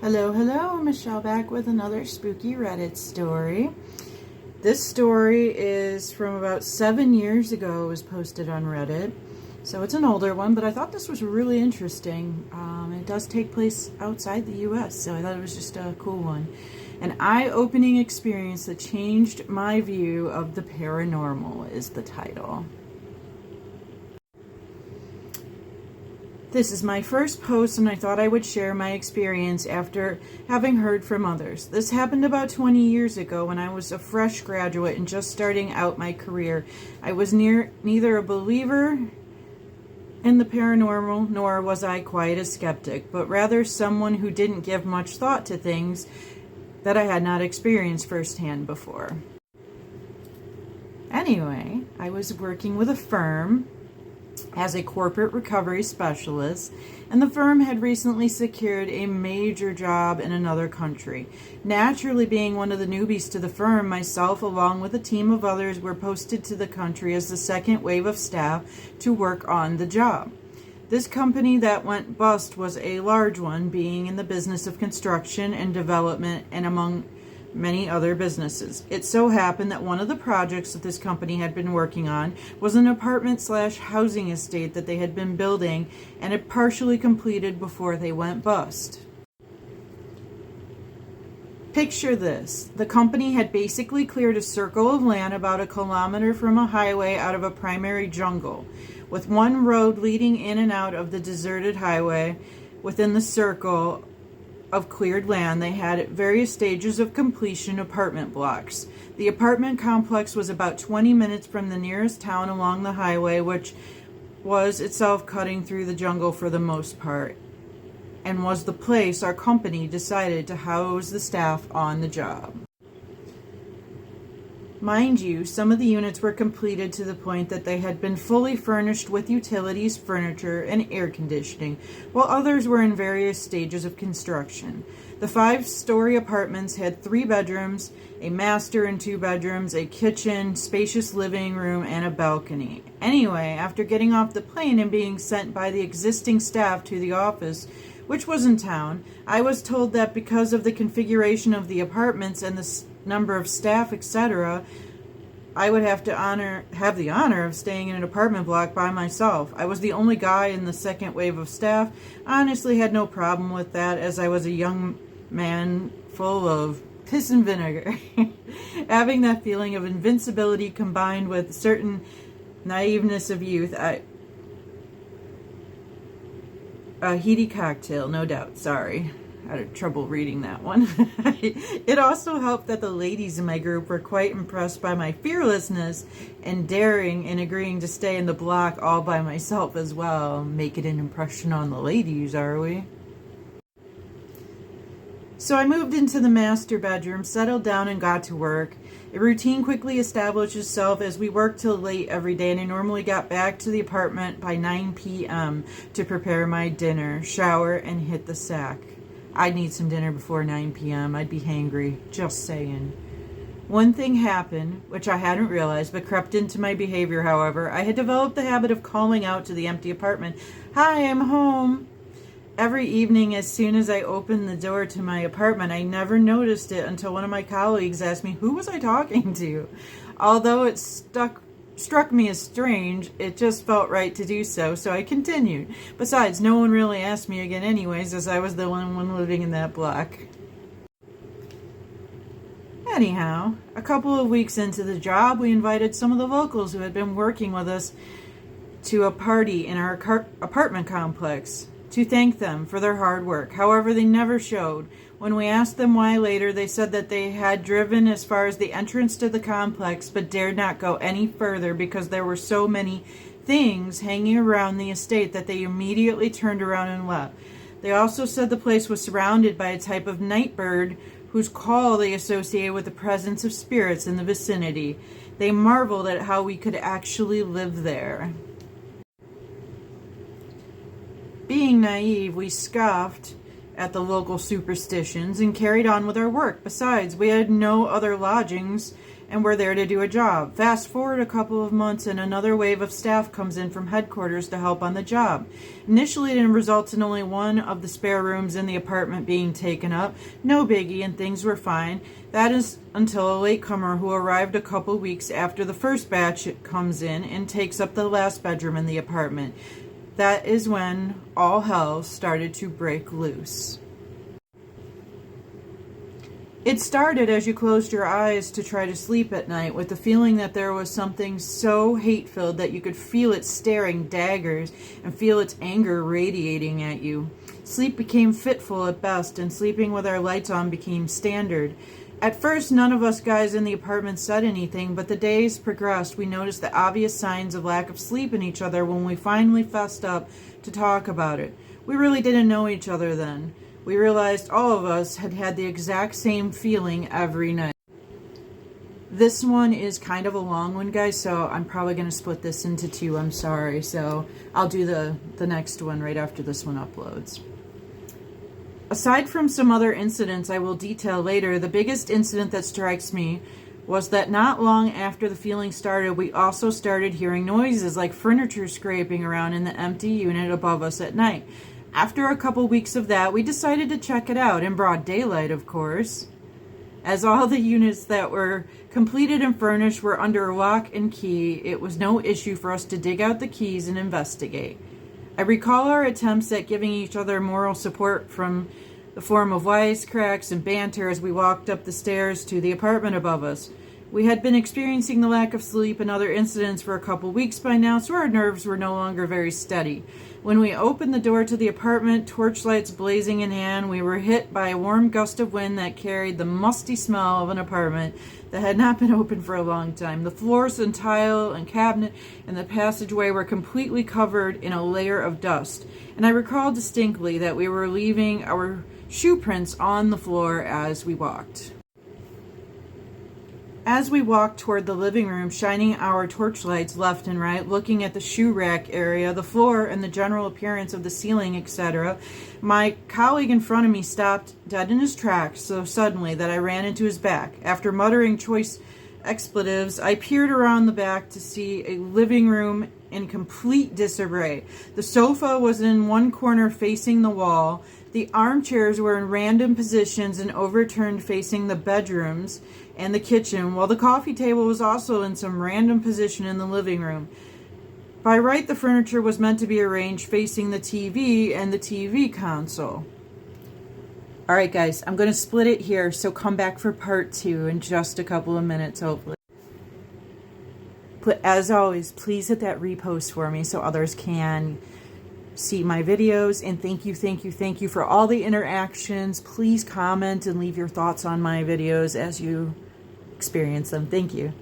Hello, Michelle back with another spooky Reddit story. This story is from about 7 years ago. It was posted on Reddit. So it's an older one, but I thought this was really interesting. It does take place outside the US, so I thought it was just a cool one. An eye-opening experience that changed my view of the paranormal is the title. This is my first post, and I thought I would share my experience after having heard from others. This happened about 20 years ago when I was a fresh graduate and just starting out my career. I was neither a believer in the paranormal, nor was I quite a skeptic, but rather someone who didn't give much thought to things that I had not experienced firsthand before. Anyway, I was working with a firm as a corporate recovery specialist, and the firm had recently secured a major job in another country. Naturally, being one of the newbies to the firm, myself along with a team of others were posted to the country as the second wave of staff to work on the job. This company that went bust was a large one, being in the business of construction and development and among many other businesses. It so happened that one of the projects that this company had been working on was an apartment/housing estate that they had been building and had partially completed before they went bust. Picture this. The company had basically cleared a circle of land about a kilometer from a highway out of a primary jungle, with one road leading in and out of the deserted highway. Within the circle of cleared land, they had at various stages of completion apartment blocks. The apartment complex was about 20 minutes from the nearest town along the highway, which was itself cutting through the jungle for the most part, and was the place our company decided to house the staff on the job. Mind you, some of the units were completed to the point that they had been fully furnished with utilities, furniture, and air conditioning, while others were in various stages of construction. The 5-story apartments had 3 bedrooms, a master and 2 bedrooms, a kitchen, spacious living room, and a balcony. Anyway, after getting off the plane and being sent by the existing staff to the office, which was in town, I was told that because of the configuration of the apartments and the number of staff, etc., I would have the honor of staying in an apartment block by myself. I was the only guy in the second wave of staff. Honestly, had no problem with that, as I was a young man full of piss and vinegar. Having that feeling of invincibility combined with certain naiveness of youth, a heady cocktail, no doubt. Sorry. I had trouble reading that one. It also helped that the ladies in my group were quite impressed by my fearlessness and daring in agreeing to stay in the block all by myself as well. Making an impression on the ladies, are we? So I moved into the master bedroom, settled down, and got to work. A routine quickly established itself as we worked till late every day, and I normally got back to the apartment by 9 p.m. to prepare my dinner, shower, and hit the sack. I'd need some dinner before 9 p.m. I'd be hangry, just saying. One thing happened, which I hadn't realized, but crept into my behavior, however. I had developed the habit of calling out to the empty apartment, "Hi, I'm home." Every evening, as soon as I opened the door to my apartment, I never noticed it until one of my colleagues asked me, who was I talking to? Although it struck me as strange, it just felt right to do so, so I continued. Besides, no one really asked me again anyways, as I was the only one living in that block. Anyhow, a couple of weeks into the job, we invited some of the locals who had been working with us to a party in our apartment complex to thank them for their hard work. However, they never showed. When we asked them why later, they said that they had driven as far as the entrance to the complex but dared not go any further because there were so many things hanging around the estate that they immediately turned around and left. They also said the place was surrounded by a type of night bird whose call they associated with the presence of spirits in the vicinity. They marveled at how we could actually live there. Being naive, we scoffed at the local superstitions and carried on with our work. Besides, we had no other lodgings and we're there to do a job. Fast forward a couple of months and another wave of staff comes in from headquarters to help on the job. Initially it results in only one of the spare rooms in the apartment being taken up. No biggie, and things were fine. That is until a latecomer who arrived a couple weeks after the first batch comes in and takes up the last bedroom in the apartment. That is when all hell started to break loose. It started as you closed your eyes to try to sleep at night with the feeling that there was something so hate-filled that you could feel it staring daggers and feel its anger radiating at you. Sleep became fitful at best, and sleeping with our lights on became standard. At first, none of us guys in the apartment said anything, but the days progressed. We noticed the obvious signs of lack of sleep in each other when we finally fessed up to talk about it. We really didn't know each other then. We realized all of us had had the exact same feeling every night. This one is kind of a long one, guys, so I'm probably going to split this into two. I'm sorry. So I'll do the next one right after this one uploads. Aside from some other incidents I will detail later, the biggest incident that strikes me was that not long after the feeling started, we also started hearing noises like furniture scraping around in the empty unit above us at night. After a couple weeks of that, we decided to check it out, in broad daylight, of course. As all the units that were completed and furnished were under lock and key, it was no issue for us to dig out the keys and investigate. I recall our attempts at giving each other moral support from the form of wisecracks and banter as we walked up the stairs to the apartment above us. We had been experiencing the lack of sleep and other incidents for a couple weeks by now, so our nerves were no longer very steady. When we opened the door to the apartment, torchlights blazing in hand, we were hit by a warm gust of wind that carried the musty smell of an apartment that had not been open for a long time. The floors and tile and cabinet and the passageway were completely covered in a layer of dust, and I recall distinctly that we were leaving our shoe prints on the floor as we walked. As we walked toward the living room, shining our torchlights left and right, looking at the shoe rack area, the floor, and the general appearance of the ceiling, etc., my colleague in front of me stopped dead in his tracks so suddenly that I ran into his back. After muttering choice expletives, I peered around the back to see a living room in complete disarray. The sofa was in one corner facing the wall. The armchairs were in random positions and overturned facing the bedrooms and the kitchen, while the coffee table was also in some random position in the living room. By right, the furniture was meant to be arranged facing the TV and the TV console. Alright guys, I'm going to split it here, so come back for part 2 in just a couple of minutes, hopefully. But as always, please hit that repost for me so others can see my videos, and thank you for all the interactions. Please comment and leave your thoughts on my videos as you experience them. Thank you.